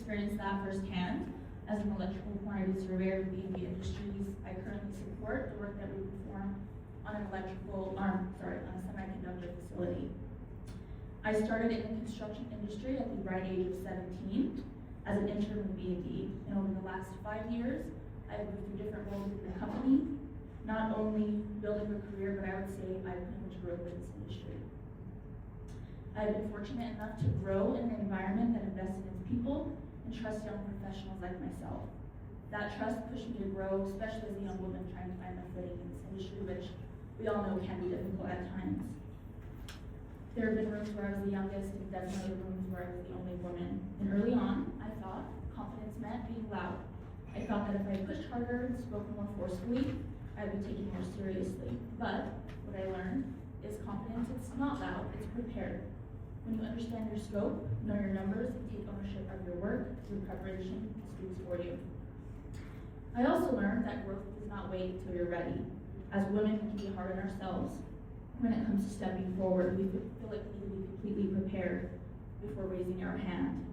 experienced that firsthand. As an electrical quantity surveyor in the B&B industries, I currently support the work that we perform on a semiconductor facility. I started in the construction industry at the bright age of 17 as an intern with B&D, and over the last 5 years, I've moved through different roles in the company, not only building a career, but I would say I pretty much grew up in this industry. I've been fortunate enough to grow in an environment that invests in its people and trusts young professionals like myself. That trust pushed me to grow, especially as a young woman trying to find my footing in this industry, which we all know can be difficult at times. There have been rooms where I was the youngest and definitely rooms where I was the only woman. And early on, I thought confidence meant being loud. I thought that if I pushed harder and spoke more forcefully, I would be taken more seriously. But what I learned is confidence, it's not loud, it's prepared. When you understand your scope, know your numbers, and take ownership of your work, your preparation speaks for you. I also learned that growth does not wait until you're ready. As women, we can be hard on ourselves. When it comes to stepping forward, we feel like we need to be completely prepared before raising our hand.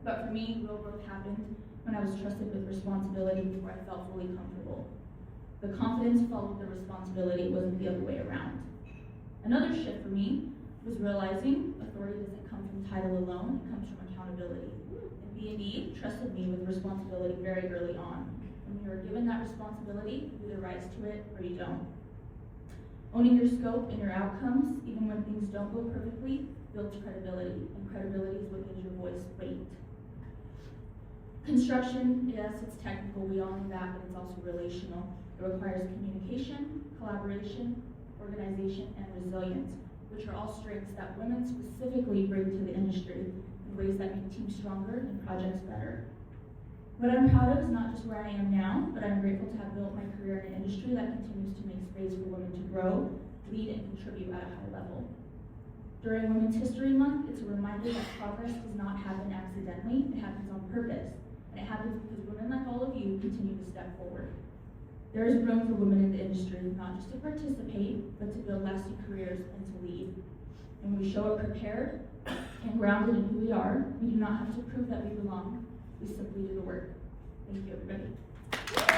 But for me, real growth happened when I was trusted with responsibility before I felt fully comfortable. The confidence followed the responsibility, it wasn't the other way around. Another shift for me was realizing authority doesn't come from title alone, it comes from accountability. And B&E trusted me with responsibility very early on. When you are given that responsibility, you either rise to it or you don't. Owning your scope and your outcomes, even when things don't go perfectly, builds credibility, and credibility is what gives your voice weight. Construction, yes, it's technical, we all know that, but it's also relational. It requires communication, collaboration, organization, and resilience, which are all strengths that women specifically bring to the industry in ways that make teams stronger and projects better. What I'm proud of is not just where I am now, but I'm grateful to have built my career in an industry that continues to make space for women to grow, lead, and contribute at a high level. During Women's History Month, it's a reminder that progress does not happen accidentally, it happens on purpose. And it happens because women like all of you continue to step forward. There is room for women in the industry, not just to participate, but to build lasting careers and to lead. And when we show up prepared and grounded in who we are, we do not have to prove that we belong. We simply do the work. Thank you, everybody.